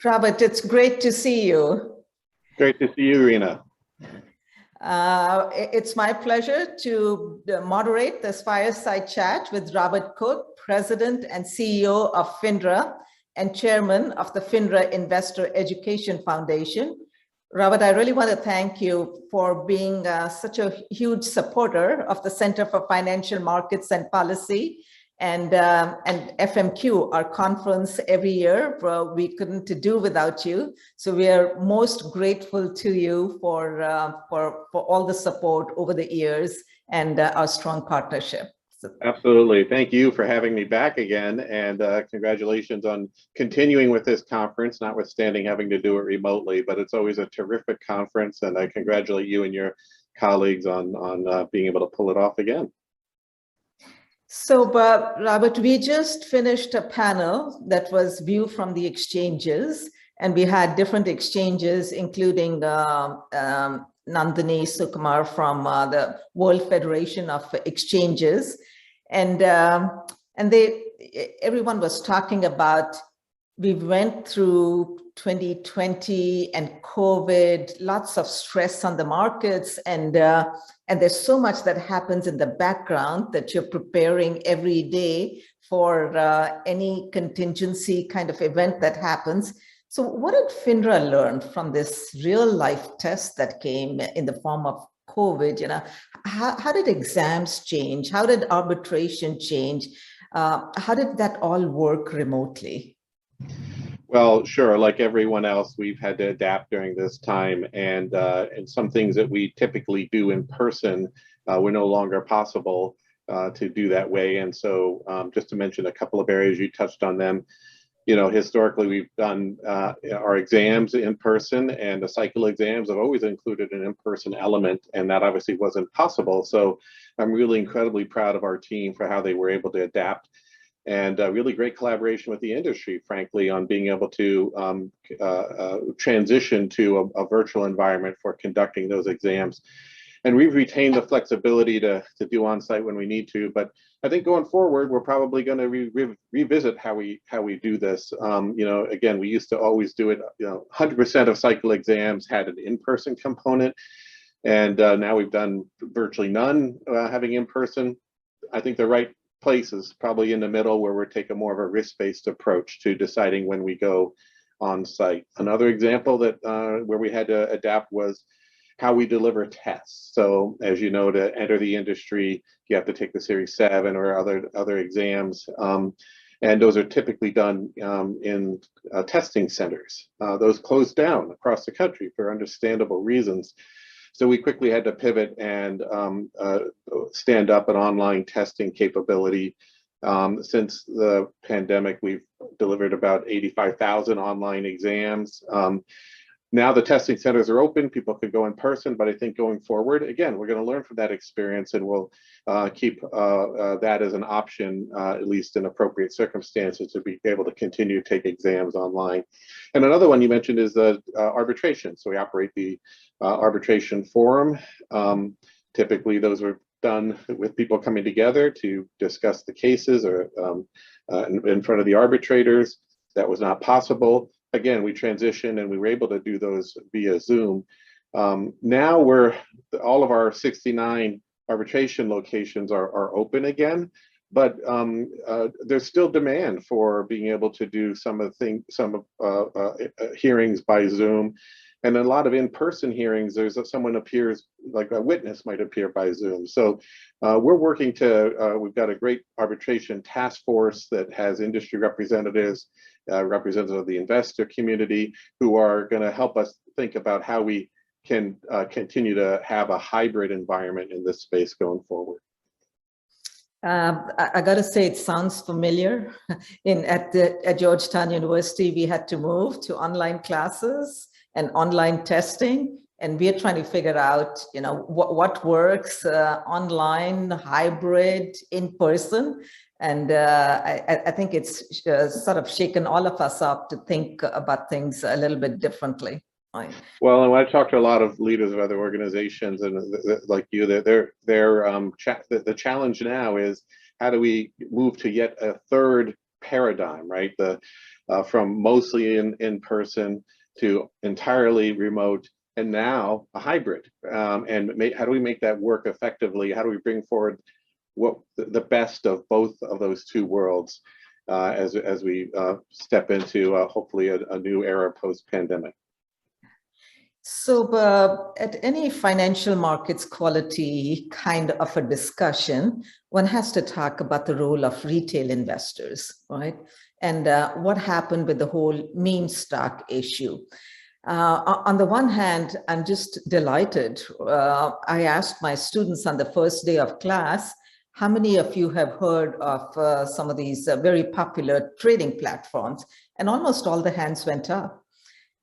Robert, it's great to see you. Great to see you, Reena. It's my pleasure to moderate this fireside chat with Robert Cook, President and CEO of FINRA and Chairman of the FINRA Investor Education Foundation. Robert, I really want to thank you for being such a huge supporter of the Center for Financial Markets and Policy and FMQ, our conference every year. We couldn't do without you. So we are most grateful to you for all the support over the years and our strong partnership. Absolutely. Thank you for having me back again. And congratulations on continuing with this conference, notwithstanding having to do it remotely, but it's always a terrific conference. And I congratulate you and your colleagues on being able to pull it off again. So, Robert, we just finished a panel that was View from the Exchanges, and we had different exchanges, including Nandini Sukumar from the World Federation of Exchanges, and everyone was talking about, we went through 2020 and COVID, lots of stress on the markets, and there's so much that happens in the background that you're preparing every day for any contingency kind of event that happens. So what did FINRA learn from this real life test that came in the form of COVID? You know, how did exams change? How did arbitration change? How did that all work remotely? Well, sure. Like everyone else, we've had to adapt during this time, and some things that we typically do in person were no longer possible to do that way. And so, just to mention a couple of areas, you touched on them. You know, historically, we've done our exams in person, and the cycle exams have always included an in-person element, and that obviously wasn't possible. So, I'm really incredibly proud of our team for how they were able to adapt. And really great collaboration with the industry, frankly, on being able to transition to a virtual environment for conducting those exams. And we've retained the flexibility to do on-site when we need to. But I think going forward, we're probably going to revisit how we do this. You know, again, we used to always do it. You know, 100% of cycle exams had an in-person component, and now we've done virtually none having in-person. I think the right place is probably in the middle, where we're taking more of a risk-based approach to deciding when we go on site. Another example that where we had to adapt was how we deliver tests. So as you know, to enter the industry, you have to take the Series 7 or other exams. And those are typically done in testing centers. Those closed down across the country for understandable reasons. So we quickly had to pivot and stand up an online testing capability. Since the pandemic, we've delivered about 85,000 online exams. Now the testing centers are open, people could go in person, but I think going forward, again, we're going to learn from that experience, and we'll keep that as an option, at least in appropriate circumstances, to be able to continue to take exams online. And another one you mentioned is the arbitration. So we operate the arbitration forum. Typically, those were done with people coming together to discuss the cases or in front of the arbitrators. That was not possible. Again, we transitioned and we were able to do those via Zoom. Now all of our 69 arbitration locations are open again, but there's still demand for being able to do some hearings by Zoom. And a lot of in-person hearings, someone appears, like a witness might appear by Zoom. So we're working we've got a great arbitration task force that has industry representatives, representatives of the investor community, who are going to help us think about how we can continue to have a hybrid environment in this space going forward. I got to say, it sounds familiar. At Georgetown University, we had to move to online classes and online testing, and we're trying to figure out, you know, what works online, hybrid, in person. And I think it's sort of shaken all of us up to think about things a little bit differently. Well, and when I talk to a lot of leaders of other organizations, and like you, the challenge now is, how do we move to yet a third paradigm, right? from mostly in person to entirely remote, and now a hybrid. How do we make that work effectively? How do we bring forward what the best of both of those two worlds as we step into hopefully a new era post-pandemic? So at any financial markets quality kind of a discussion, one has to talk about the role of retail investors, right? And what happened with the whole meme stock issue. On the one hand, I'm just delighted. I asked my students on the first day of class, how many of you have heard of some of these very popular trading platforms? And almost all the hands went up.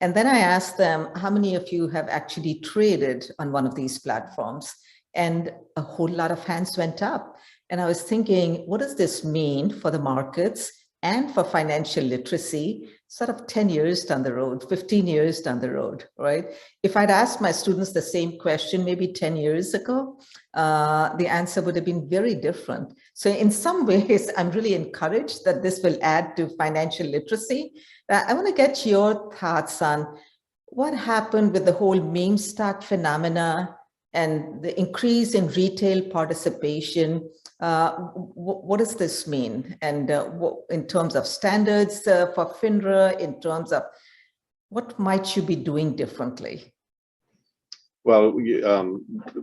And then I asked them, how many of you have actually traded on one of these platforms? And a whole lot of hands went up. And I was thinking, what does this mean for the markets and for financial literacy, sort of 10 years down the road, 15 years down the road, right? If I'd asked my students the same question maybe 10 years ago, the answer would have been very different. So in some ways, I'm really encouraged that this will add to financial literacy. I want to get your thoughts on what happened with the whole meme stock phenomena and the increase in retail participation. What does this mean? And in terms of standards for FINRA, in terms of what might you be doing differently? Well,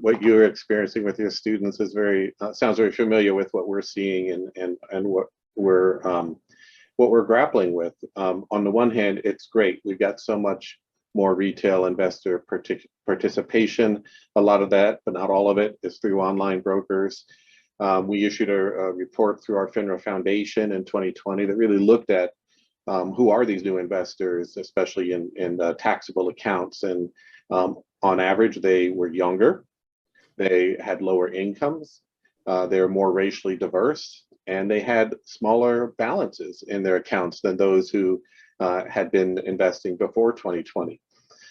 what you're experiencing with your students is sounds very familiar with what we're seeing and what we're grappling with. On the one hand, it's great. We've got so much more retail investor participation. A lot of that, but not all of it, is through online brokers. We issued a report through our FINRA Foundation in 2020 that really looked at who are these new investors, especially in taxable accounts. And on average, they were younger, they had lower incomes, they were more racially diverse, and they had smaller balances in their accounts than those who had been investing before 2020.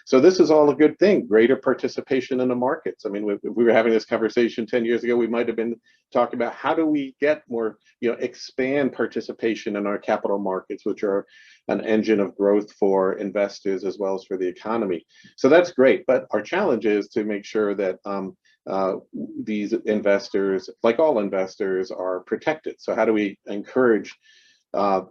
So this is all a good thing, greater participation in the markets. I mean, if we were having this conversation 10 years ago, we might have been talking about how do we get more, expand participation in our capital markets, which are an engine of growth for investors as well as for the economy. So that's great, but our challenge is to make sure that these investors, like all investors, are protected. So how do we encourage their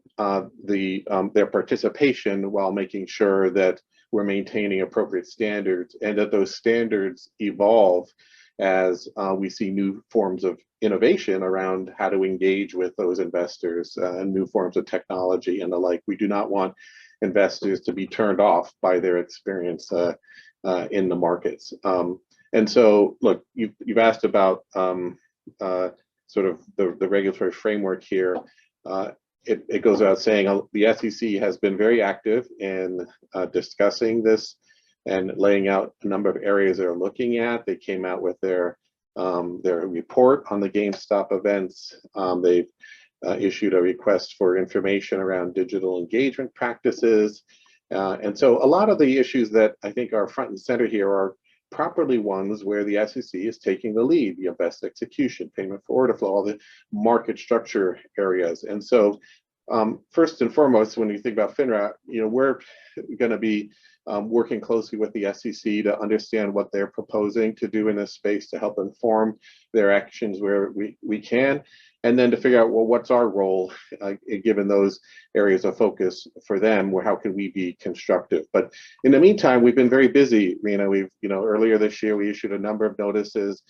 participation while making sure that we're maintaining appropriate standards and that those standards evolve as we see new forms of innovation around how to engage with those investors and new forms of technology and the like. We do not want investors to be turned off by their experience in the markets. And so, look, you've asked about sort of the regulatory framework here. It goes without saying, the SEC has been very active in discussing this and laying out a number of areas they're looking at. They came out with their report on the GameStop events. They've issued a request for information around digital engagement practices. And so a lot of the issues that I think are front and center here are properly ones where the SEC is taking the lead, best execution, payment for order flow, all the market structure areas. And so first and foremost, when you think about FINRA, we're going to be working closely with the SEC to understand what they're proposing to do in this space to help inform their actions where we can, and then to figure out, well, what's our role given those areas of focus for them, how can we be constructive? But in the meantime, we've been very busy, Reena. We've, earlier this year, we issued a number of notices.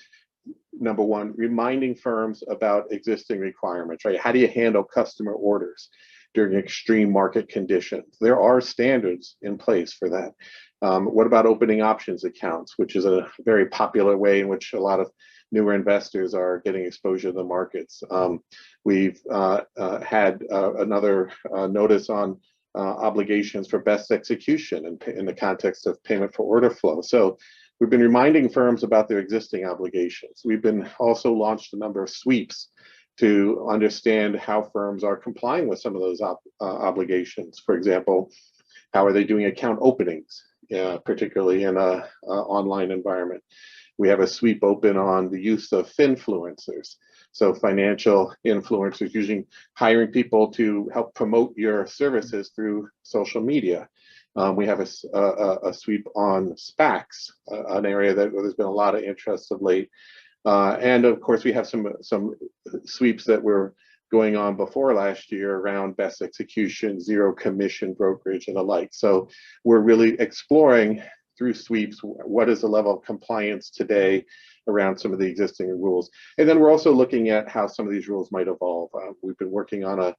Number one, reminding firms about existing requirements, right? How do you handle customer orders during extreme market conditions? There are standards in place for that. What about opening options accounts, which is a very popular way in which a lot of newer investors are getting exposure to the markets? We've had another notice on obligations for best execution in the context of payment for order flow. So we've been reminding firms about their existing obligations. We've been also launched a number of sweeps to understand how firms are complying with some of those obligations. For example, how are they doing account openings, particularly in an online environment? we have a sweep open on the use of finfluencers. So financial influencers using hiring people to help promote your services through social media. We have a sweep on SPACs, an area that there's been a lot of interest of late. And of course, we have some sweeps that were going on before last year around best execution, zero commission brokerage, and the like. So we're really exploring through sweeps what is the level of compliance today around some of the existing rules. And then we're also looking at how some of these rules might evolve. We've been working on a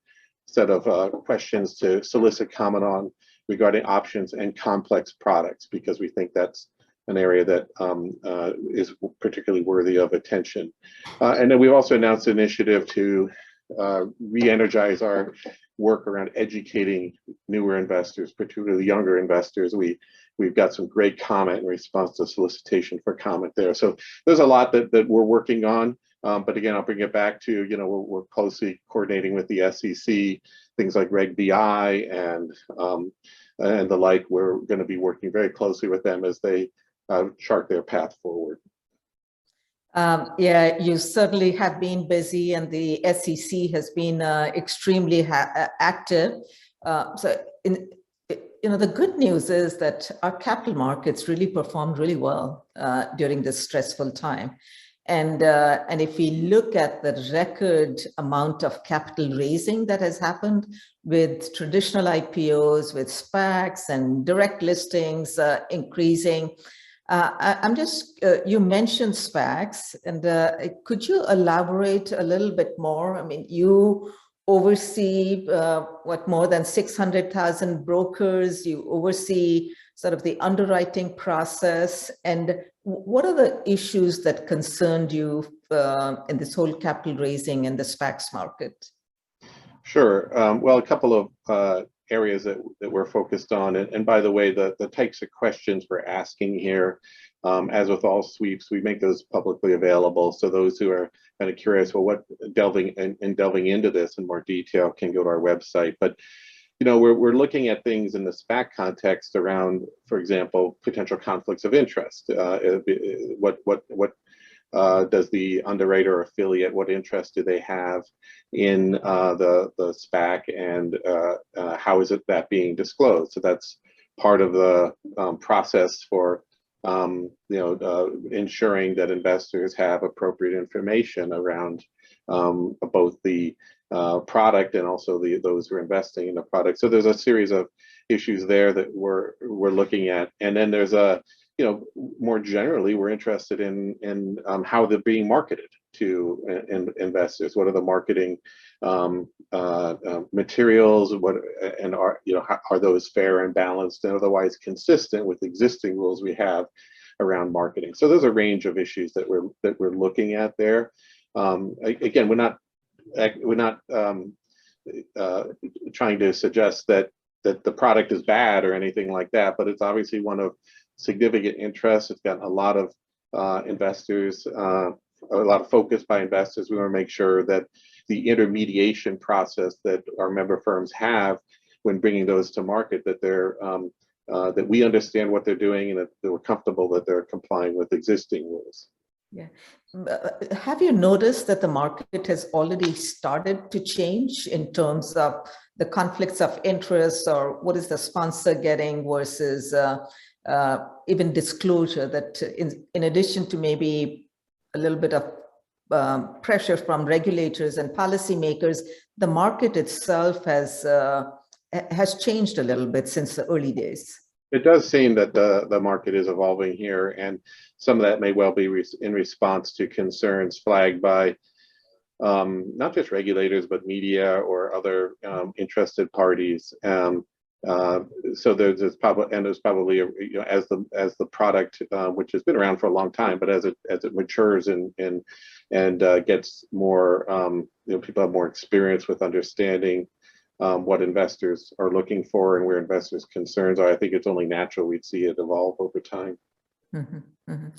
set of questions to solicit comment on regarding options and complex products, because we think that's an area that is particularly worthy of attention. And then we've also announced an initiative to re-energize our work around educating newer investors, particularly younger investors. We've got some great comment in response to solicitation for comment there. So there's a lot that we're working on. But again, I'll bring it back to, we're closely coordinating with the SEC, things like Reg BI and the like. We're going to be working very closely with them as they chart their path forward. Yeah, you certainly have been busy, and the SEC has been extremely active. The good news is that our capital markets really performed really well during this stressful time. And if we look at the record amount of capital raising that has happened with traditional IPOs, with SPACs and direct listings increasing, you mentioned SPACs, and could you elaborate a little bit more? I mean, you oversee more than 600,000 brokers, you oversee sort of the underwriting process, and what are the issues that concerned you in this whole capital raising in the SPACs market? Sure. Well, a couple of areas that we're focused on, and by the way, the types of questions we're asking here, as with all sweeps, we make those publicly available. So those who are kind of curious, well, delving into this in more detail can go to our website. But we're looking at things in the SPAC context around, for example, potential conflicts of interest. What does the underwriter or affiliate, what interest do they have in the SPAC, and how is that being disclosed? So that's part of the process for ensuring that investors have appropriate information around both the product and also those who are investing in the product. So there's a series of issues there that we're looking at, and then there's more generally, we're interested in how they're being marketed to investors. What are the marketing materials? Are those fair and balanced and otherwise consistent with existing rules we have around marketing? So there's a range of issues that we're looking at there. Again, we're not trying to suggest that the product is bad or anything like that, but it's obviously one of significant interest. It's got a lot of investors, a lot of focus by investors. We want to make sure that the intermediation process that our member firms have when bringing those to market, that that we understand what they're doing and that we're comfortable that they're complying with existing rules. Yeah. Have you noticed that the market has already started to change in terms of the conflicts of interest, or what is the sponsor getting versus even disclosure, that in addition to maybe a little bit of pressure from regulators and policymakers, the market itself has changed a little bit since the early days? It does seem that the market is evolving here, and some of that may well be in response to concerns flagged by not just regulators, but media or other interested parties. So there's probably as the product, which has been around for a long time, but as it matures and gets more, people have more experience with understanding what investors are looking for and where investors' concerns are, I think it's only natural we'd see it evolve over time. Mm-hmm, mm-hmm.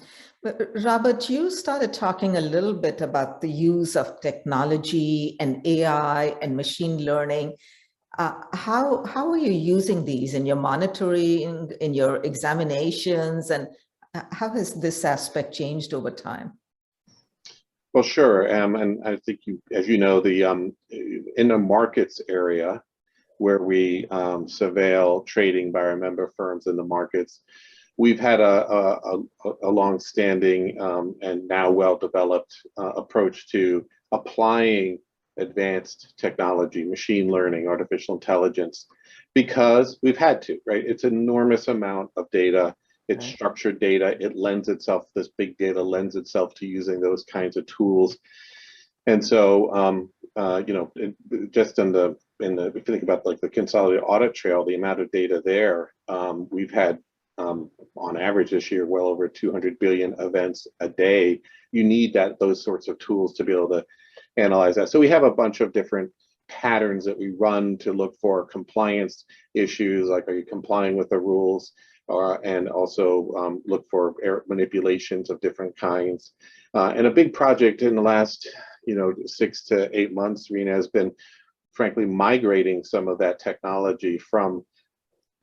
But Robert, you started talking a little bit about the use of technology and AI and machine learning. How are you using these in your monitoring, in your examinations, and How has this aspect changed over time? Well, sure. And I think as you know, in the markets area where we surveil trading by our member firms in the markets, we've had a long-standing and now well-developed approach to applying advanced technology, machine learning, artificial intelligence, because we've had to, right? It's an enormous amount of data. It's Right. structured data. It lends itself, this big data lends itself to using those kinds of tools. And so, just if you think about like the consolidated audit trail, the amount of data there, we've had on average this year, well over 200 billion events a day. You need those sorts of tools to be able to analyze that. So we have a bunch of different patterns that we run to look for compliance issues, like are you complying with the rules, and also look for manipulations of different kinds. And a big project in the last 6 to 8 months, Reena, has been frankly migrating some of that technology from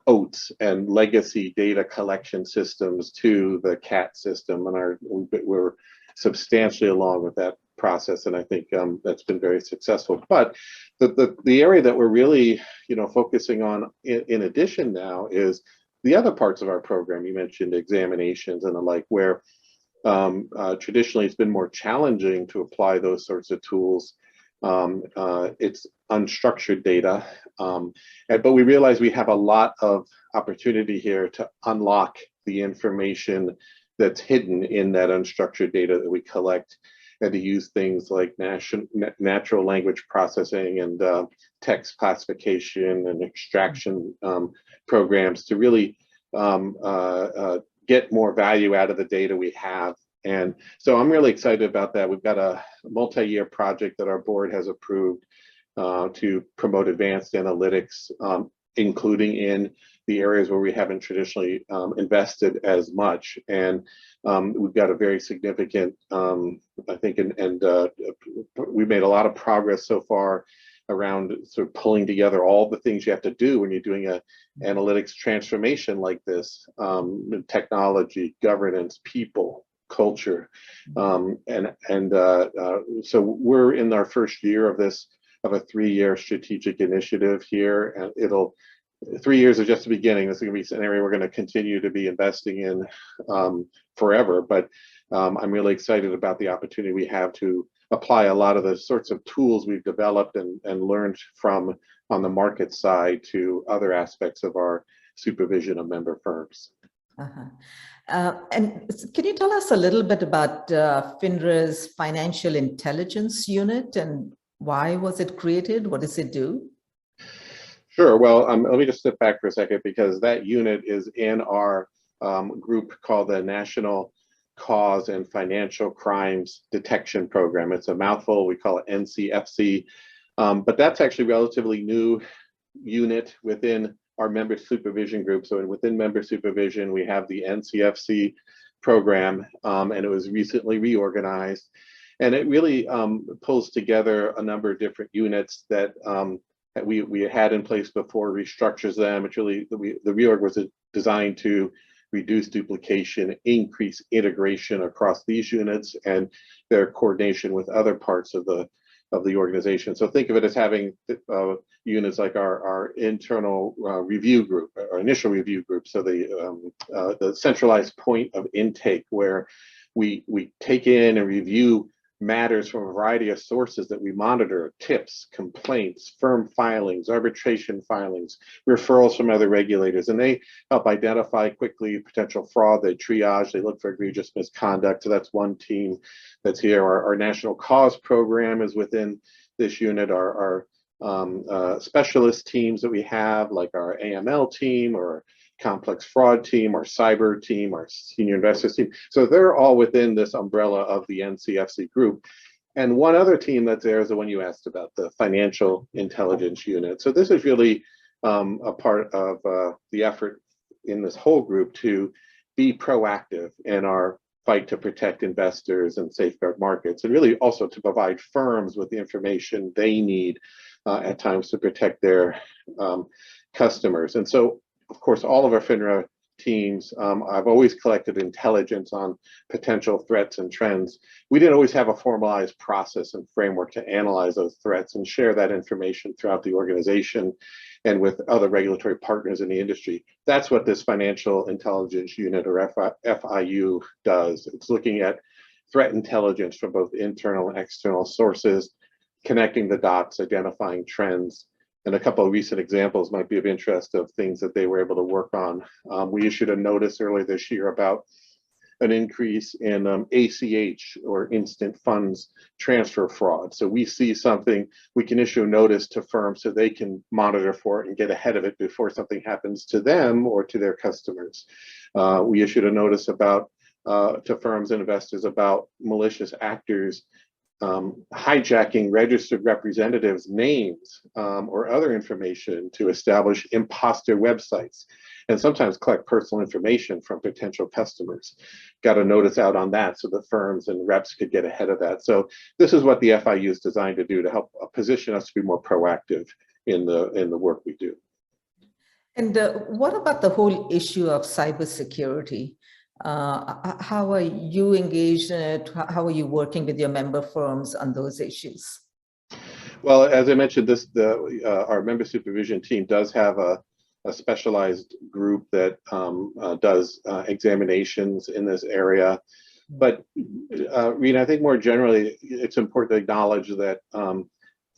OATS and legacy data collection systems to the CAT system, and we're substantially along with that process, and I think that's been very successful. But the area that we're really focusing on in addition now is the other parts of our program. You mentioned examinations and the like, where traditionally it's been more challenging to apply those sorts of tools. It's unstructured data, but we realize we have a lot of opportunity here to unlock the information that's hidden in that unstructured data that we collect, and to use things like natural language processing and text classification and extraction programs to really get more value out of the data we have. And so I'm really excited about that. We've got a multi-year project that our board has approved to promote advanced analytics, including in the areas where we haven't traditionally invested as much. And we've got a very significant, I think, and we've made a lot of progress so far around sort of pulling together all the things you have to do when you're doing a analytics transformation like this: technology, governance, people, culture, so we're in our first year of a 3-year strategic initiative here, and 3 years is just the beginning. This is going to be an area we're going to continue to be investing in forever. But I'm really excited about the opportunity we have to apply a lot of the sorts of tools we've developed and learned from on the market side to other aspects of our supervision of member firms. And can you tell us a little bit about FINRA's Financial Intelligence Unit, and why was it created? What does it do? Sure. Well, let me just step back for a second, because that unit is in our group called the National Cause and Financial Crimes Detection Program. It's a mouthful. We call it NCFC. But that's actually a relatively new unit within our member supervision group. So within member supervision, we have the NCFC program, and it was recently reorganized. And it really pulls together a number of different units that we had in place before, restructures them. It's really, the reorg was designed to reduce duplication, increase integration across these units, and their coordination with other parts of the organization. So think of it as having units like our internal review group, our initial review group. So the centralized point of intake, where we take in and review matters from a variety of sources that we monitor: tips, complaints, firm filings, arbitration filings, referrals from other regulators, and they help identify quickly potential fraud. They triage, they look for egregious misconduct. So that's one team that's here. Our national cause program is within this unit. Our specialist teams that we have, like our AML team, or complex fraud team, our cyber team, our senior investors team. So they're all within this umbrella of the NCFC group. And one other team that's there is the one you asked about, the Financial Intelligence Unit. So this is really a part of the effort in this whole group to be proactive in our fight to protect investors and safeguard markets, and really also to provide firms with the information they need at times to protect their customers. And so, of course, all of our FINRA teams, I've always collected intelligence on potential threats and trends. We didn't always have a formalized process and framework to analyze those threats and share that information throughout the organization and with other regulatory partners in the industry. That's what this Financial Intelligence Unit, or FIU, does. It's looking at threat intelligence from both internal and external sources, connecting the dots, identifying trends. And a couple of recent examples might be of interest of things that they were able to work on. We issued a notice earlier this year about an increase in ACH, or instant funds transfer fraud. So we see something, we can issue a notice to firms so they can monitor for it and get ahead of it before something happens to them or to their customers. We issued a notice about to firms and investors about malicious actors hijacking registered representatives' names or other information to establish imposter websites and sometimes collect personal information from potential customers. Got a notice out on that so that firms and reps could get ahead of that. So this is what the FIU is designed to do, to help position us to be more proactive in the work we do. And what about the whole issue of cybersecurity? How are you engaged in it? How are you working with your member firms on those issues? Well, as I mentioned, our member supervision team does have a specialized group that does examinations in this area. But Reena, I think more generally, it's important to acknowledge that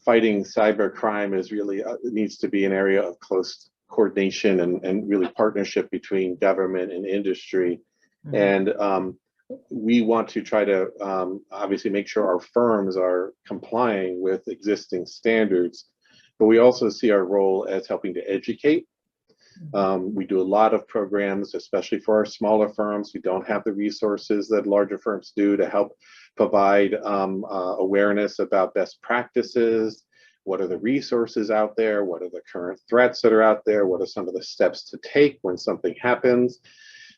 fighting cyber crime is really needs to be an area of close coordination and really partnership between government and industry. And we want to try to obviously make sure our firms are complying with existing standards, but we also see our role as helping to educate. We do a lot of programs, especially for our smaller firms who don't have the resources that larger firms do, to help provide awareness about best practices. What are the resources out there? What are the current threats that are out there? What are some of the steps to take when something happens?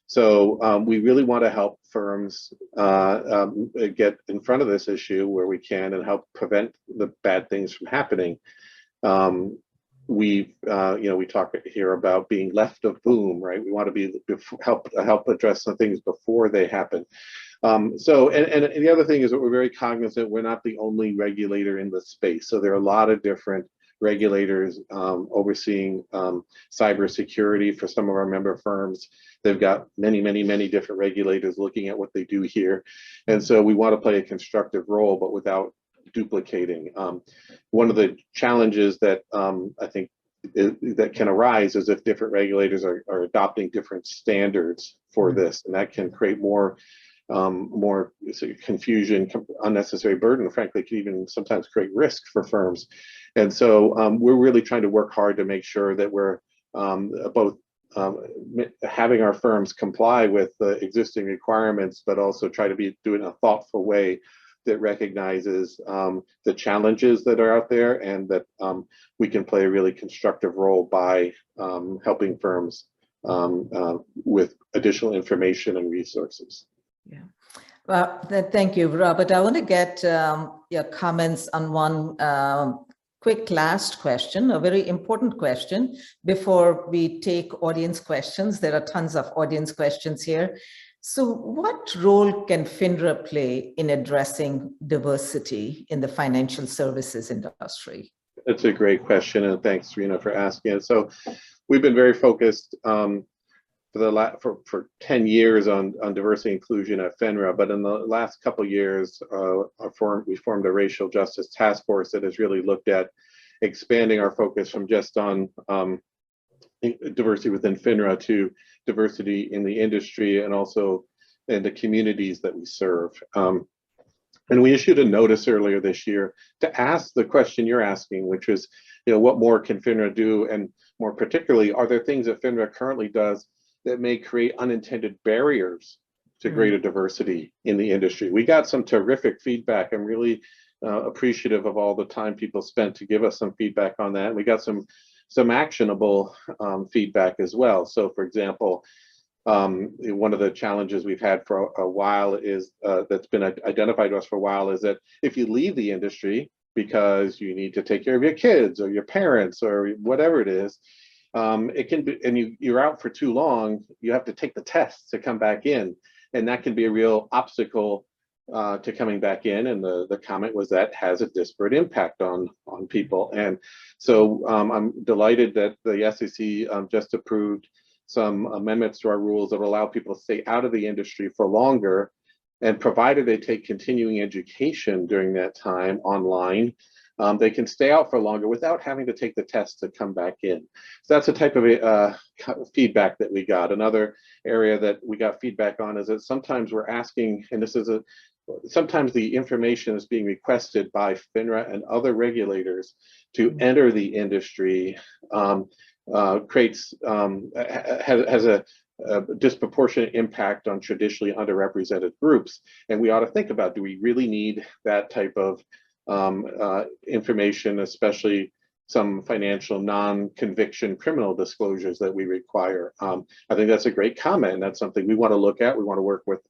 So we really want to help firms get in front of this issue where we can and help prevent the bad things from happening. We talk here about being left of boom, right? We want to be help address some things before they happen. And the other thing is that we're very cognizant we're not the only regulator in the space. So there are a lot of different regulators overseeing cybersecurity for some of our member firms. They've got many different regulators looking at what they do here. And so we want to play a constructive role, but without duplicating. One of the challenges that I think that can arise is if different regulators are adopting different standards for this, and that can create more confusion, unnecessary burden, frankly, can even sometimes create risk for firms. And so we're really trying to work hard to make sure that we're both having our firms comply with the existing requirements, but also try to do it in a thoughtful way that recognizes the challenges that are out there, and that we can play a really constructive role by helping firms with additional information and resources. Yeah. Well, thank you, Robert. I want to get your comments on one quick last question, a very important question before we take audience questions. There are tons of audience questions here. So what role can FINRA play in addressing diversity in the financial services industry? That's a great question, and thanks, Reena, for asking it. So we've been very focused for 10 years on diversity and inclusion at FINRA, but in the last couple of years, we formed a racial justice task force that has really looked at expanding our focus from just on diversity within FINRA to diversity in the industry and also in the communities that we serve. And we issued a notice earlier this year to ask the question you're asking, which is, what more can FINRA do? And more particularly, are there things that FINRA currently does that may create unintended barriers to greater diversity in the industry? We got some terrific feedback. I'm really appreciative of all the time people spent to give us some feedback on that. We got some actionable feedback as well. So for example, one of the challenges we've had for a while is that's been identified to us for a while is that if you leave the industry because you need to take care of your kids or your parents or whatever it is, it can be, and you're out for too long, you have to take the test to come back in. And that can be a real obstacle to coming back in. And the comment was that has a disparate impact on people. And so I'm delighted that the SEC just approved some amendments to our rules that will allow people to stay out of the industry for longer, and provided they take continuing education during that time online, they can stay out for longer without having to take the test to come back in. So that's the type of feedback that we got. Another area that we got feedback on is that sometimes we're asking, and this is sometimes the information is being requested by FINRA and other regulators to enter the industry has a disproportionate impact on traditionally underrepresented groups. And we ought to think about, do we really need that type of information, especially some financial non-conviction criminal disclosures that we require? I think that's a great comment, and that's something we want to look at. We want to work with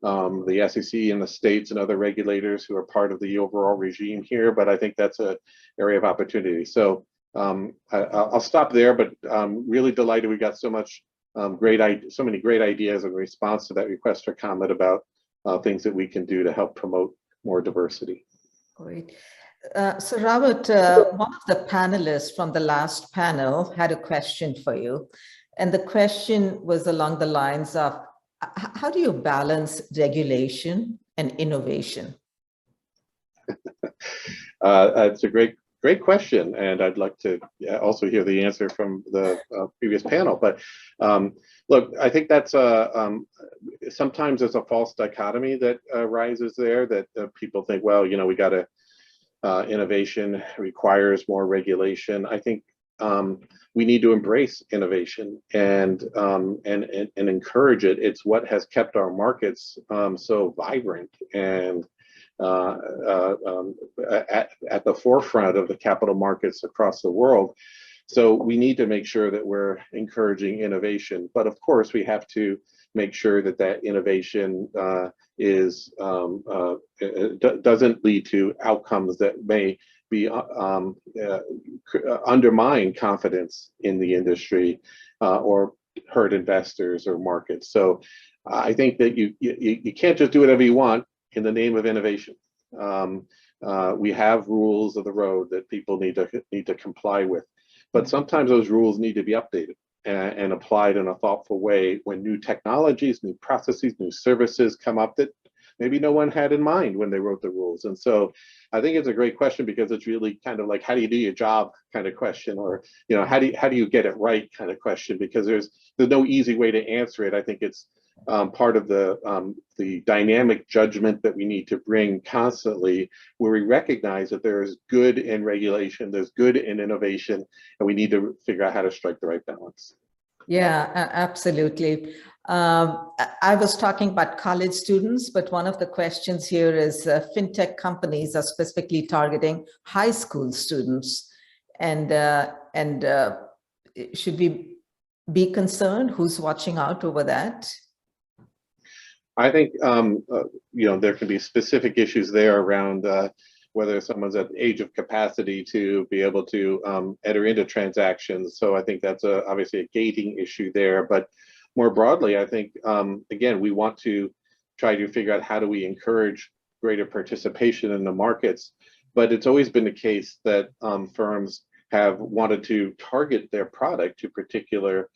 the SEC and the states and other regulators who are part of the overall regime here, but I think that's an area of opportunity. So I'll stop there, but really delighted we got so many great ideas in response to that request for comment about things that we can do to help promote more diversity. Great. So Robert, one of the panelists from the last panel had a question for you. And the question was along the lines of, how do you balance regulation and innovation? It's a great question, and I'd like to also hear the answer from the previous panel. But look, I think that's sometimes there's a false dichotomy that rises there, that people think, well, you know, we got to innovation requires more regulation. I think we need to embrace innovation and encourage it. It's what has kept our markets so vibrant and at the forefront of the capital markets across the world. So we need to make sure that we're encouraging innovation, but of course we have to make sure that that innovation doesn't lead to outcomes that may be undermine confidence in the industry or hurt investors or markets. So I think that you can't just do whatever you want in the name of innovation. We have rules of the road that people need to comply with, but sometimes those rules need to be updated and applied in a thoughtful way when new technologies, new processes, new services come up that maybe no one had in mind when they wrote the rules. And so I think it's a great question, because it's really kind of like, how do you do your job kind of question, or, you know, how do you get it right kind of question, because there's no easy way to answer it. I think it's part of the dynamic judgment that we need to bring constantly, where we recognize that there is good in regulation, there's good in innovation, and we need to figure out how to strike the right balance. Yeah, absolutely. I was talking about college students, but one of the questions here is fintech companies are specifically targeting high school students, and should we be concerned? Who's watching out over that? I think you know, there can be specific issues there around whether someone's at the age of capacity to be able to enter into transactions. So I think that's obviously a gating issue there. But more broadly, I think, again, we want to try to figure out how do we encourage greater participation in the markets. But it's always been the case that firms have wanted to target their product to particular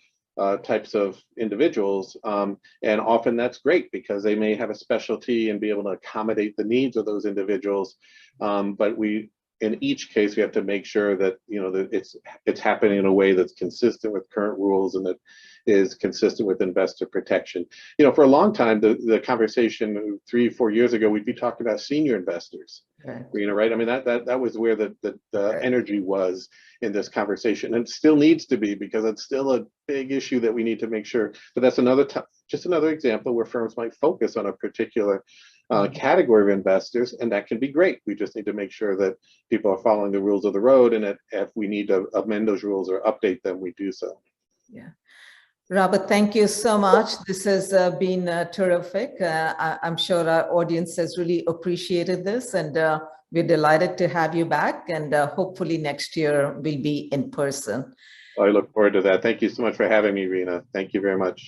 types of individuals, and often that's great because they may have a specialty and be able to accommodate the needs of those individuals. But in each case, we have to make sure that, you know, that it's happening in a way that's consistent with current rules and that is consistent with investor protection. You know, for a long time, the conversation 3-4 years ago, we'd be talking about senior investors. Right. Reena, right? I mean, that was where the right. energy was in this conversation, and it still needs to be, because it's still a big issue that we need to make sure. But that's just another example where firms might focus on a particular category of investors, and that can be great. We just need to make sure that people are following the rules of the road, and that if we need to amend those rules or update them, we do so. Yeah. Robert, thank you so much. This has been terrific. I'm sure our audience has really appreciated this, and we're delighted to have you back, and hopefully next year we'll be in person. I look forward to that. Thank you so much for having me, Reena. Thank you very much.